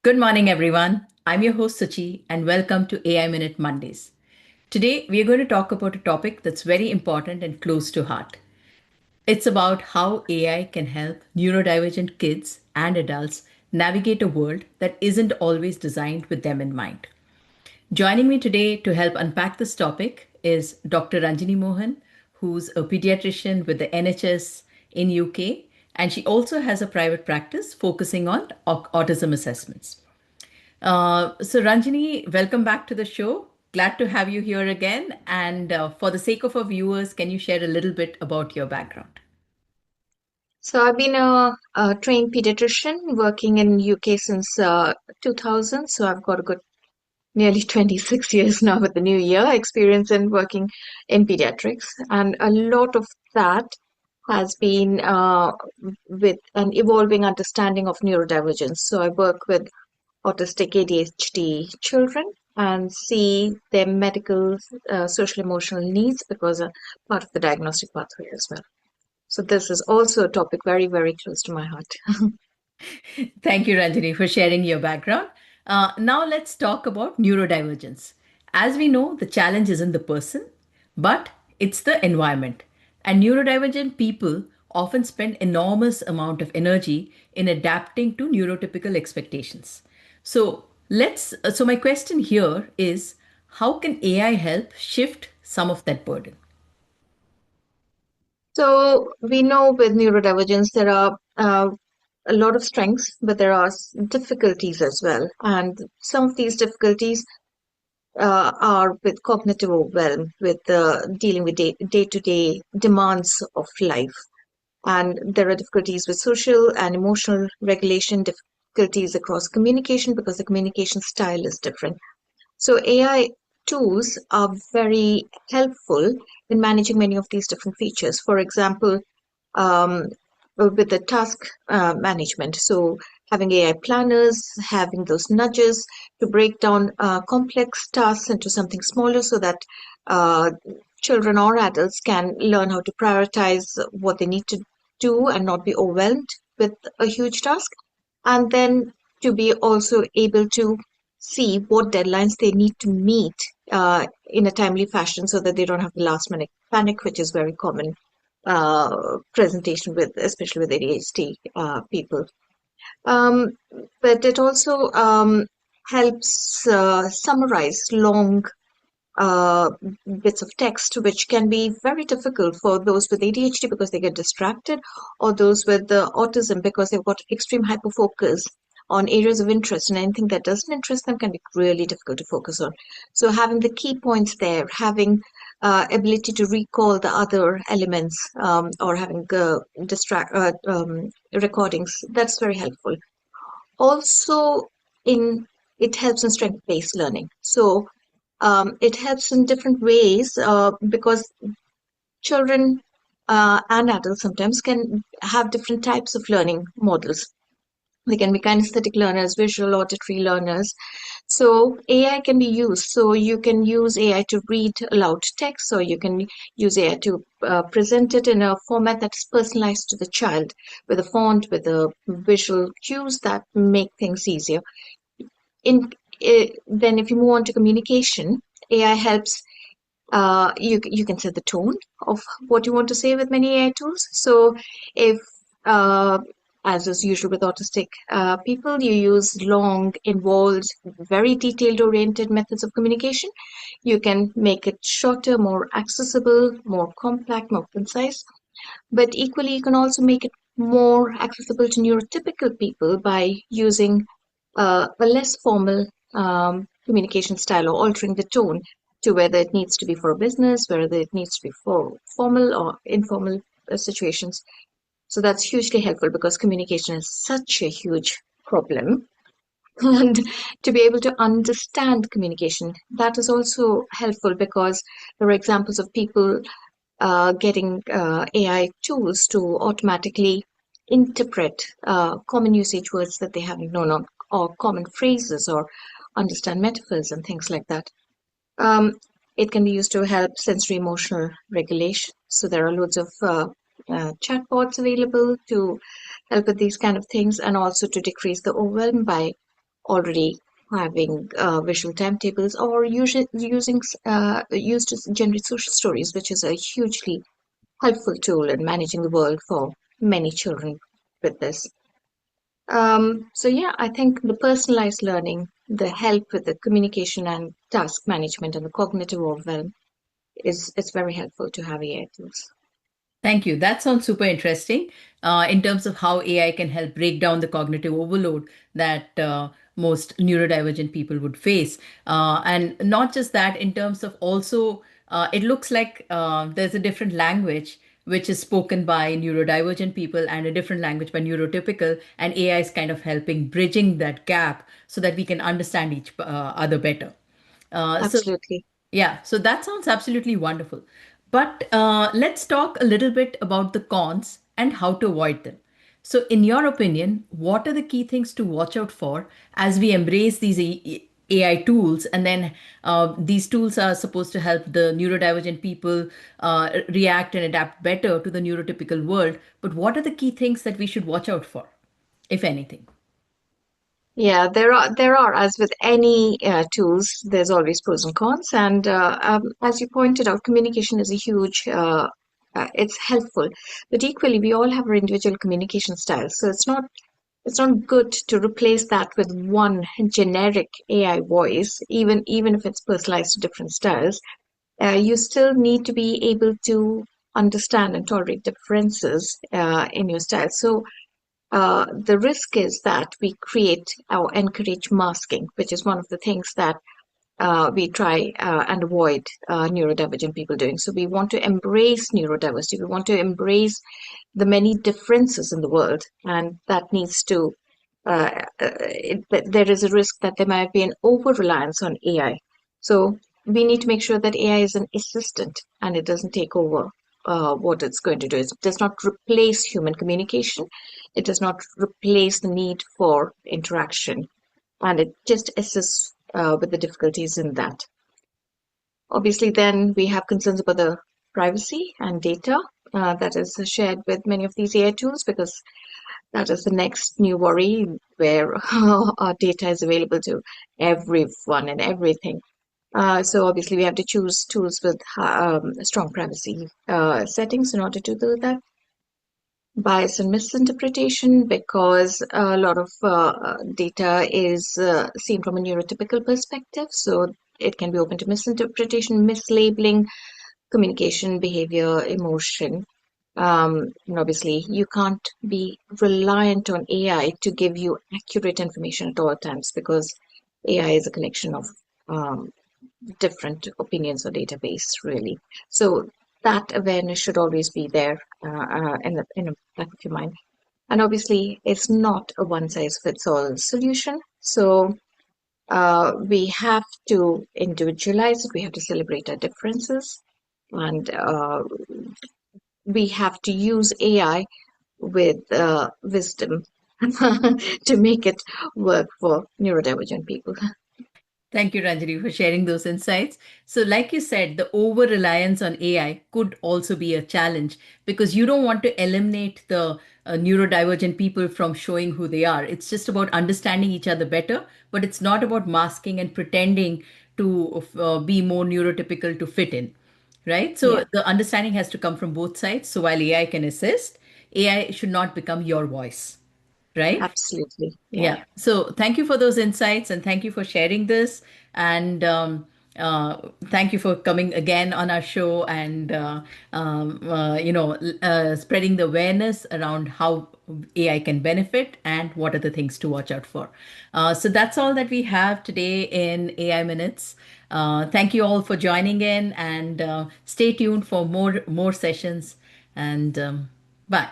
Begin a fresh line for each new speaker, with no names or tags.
Good morning, everyone. I'm your host, Suchi, and welcome to AI Minute Mondays. Today, we are going to talk about a topic that's very important and close to heart. It's about how AI can help neurodivergent kids and adults navigate a world that isn't always designed with them in mind. Joining me today to help unpack this topic is Dr. Ranjini Mohan, who's a pediatrician with the NHS in UK, and she also has a private practice focusing on autism assessments. So, Ranjini, welcome back to the show. Glad to have you here again. And for the sake of our viewers, can you share a little bit about your background?
So I've been a trained pediatrician working in UK since 2000. So I've got a good nearly 26 years now with the new year experience in working in pediatrics. And a lot of that has been with an evolving understanding of neurodivergence. So I work with autistic ADHD children and see their medical, social, emotional needs because part of the diagnostic pathway as well. So this is also a topic very, very close to my heart.
Thank you, Ranjini, for sharing your background. Now, let's talk about neurodivergence. As we know, the challenge isn't the person, but it's the environment. And neurodivergent people often spend enormous amount of energy in adapting to neurotypical expectations. So my question here is, how can AI help shift some of that burden?
So we know with neurodivergence there are a lot of strengths, but there are difficulties as well. And some of these difficulties are with cognitive overwhelm, with dealing with day-to-day demands of life. And there are difficulties with social and emotional regulation, difficulties across communication because the communication style is different. So AI tools are very helpful in managing many of these different features. For example, um, with the task management. So having AI planners, having those nudges to break down complex tasks into something smaller so that uh, children or adults can learn how to prioritize what they need to do and not be overwhelmed with a huge task. And then to be also able to see what deadlines they need to meet in a timely fashion so that they don't have the last minute panic, which is very common presentation with, especially with ADHD people. Um, but it also helps summarize long uh, bits of text, which can be very difficult for those with ADHD because they get distracted, or those with autism because they've got extreme hyperfocus on areas of interest, and anything that doesn't interest them can be really difficult to focus on. So having the key points there, having ability to recall the other elements, or having recordings, that's very helpful. Also, in it helps in strength-based learning. So it helps in different ways because children and adults sometimes can have different types of learning models. They can be kinesthetic learners, visual, auditory learners. So AI can be used. So you can use AI to read aloud text, or you can use AI to present it in a format that's personalized to the child, with a font, with the visual cues that make things easier. Then, if you move on to communication, AI helps you can set the tone of what you want to say with many AI tools. So if as is usual with autistic people, you use long, involved, very detailed oriented methods of communication. You can make it shorter, more accessible, more compact, more concise. But equally, you can also make it more accessible to neurotypical people by using a less formal communication style or altering the tone to whether it needs to be for a business, whether it needs to be for formal or informal situations. So that's hugely helpful because communication is such a huge problem. And to be able to understand communication, that is also helpful because there are examples of people getting AI tools to automatically interpret common usage words that they haven't known or common phrases or understand metaphors and things like that. Um, it can be used to help sensory emotional regulation. So there are loads of chatbots available to help with these kind of things and also to decrease the overwhelm by already having visual timetables or used to generate social stories, which is a hugely helpful tool in managing the world for many children with this. So yeah, I think the personalized learning, the help with the communication and task management and the cognitive overwhelm is very helpful to have AI tools.
Thank you. That sounds super interesting in terms of how AI can help break down the cognitive overload that most neurodivergent people would face. And not just that, in terms of also, it looks like there's a different language which is spoken by neurodivergent people and a different language by neurotypical, and AI is kind of helping bridging that gap so that we can understand each other better. So
Absolutely.
yeah, so that sounds absolutely wonderful. But let's talk a little bit about the cons and how to avoid them. So, in your opinion, what are the key things to watch out for as we embrace these AI tools? And then these tools are supposed to help the neurodivergent people react and adapt better to the neurotypical world. But what are the key things that we should watch out for, if anything?
Yeah, there are as with any tools, there's always pros and cons, and as you pointed out, communication is a huge. It's helpful, but equally, we all have our individual communication styles. So it's not good to replace that with one generic AI voice, even if it's personalized to different styles. You still need to be able to understand and tolerate differences in your style. So the risk is that we create or encourage masking, which is one of the things that we try and avoid neurodivergent people doing. So we want to embrace neurodiversity. We want to embrace the many differences in the world, and that needs to. There is a risk that there might be an over reliance on AI. So we need to make sure that AI is an assistant and it doesn't take over what it's going to do. It does not replace human communication. It does not replace the need for interaction, and it just assists with the difficulties in that. Obviously, then we have concerns about the privacy and data that is shared with many of these AI tools because that is the next new worry where our data is available to everyone and everything. So obviously we have to choose tools with strong privacy settings in order to do that. Bias and misinterpretation because a lot of data is seen from a neurotypical perspective, so it can be open to misinterpretation, mislabeling, communication, behavior, emotion. And obviously, you can't be reliant on AI to give you accurate information at all times because AI is a collection of um, different opinions or database, really. So that awareness should always be there in the back of your mind. And obviously, it's not a one size fits all solution. So we have to individualize it. We have to celebrate our differences, and we have to use AI with wisdom to make it work for neurodivergent people.
Thank you, Ranjini, for sharing those insights. So, like you said, the over reliance on AI could also be a challenge because you don't want to eliminate the neurodivergent people from showing who they are. It's just about understanding each other better, but it's not about masking and pretending to be more neurotypical to fit in, right?
Yeah,
So, the understanding has to come from both sides. So, while AI can assist, AI should not become your voice, right?
absolutely. Yeah.
Yeah. So thank you for those insights and thank you for sharing this. And thank you for coming again on our show and, spreading the awareness around how AI can benefit and what are the things to watch out for. So that's all that we have today in AI Minutes. Thank you all for joining in and stay tuned for more sessions. And bye.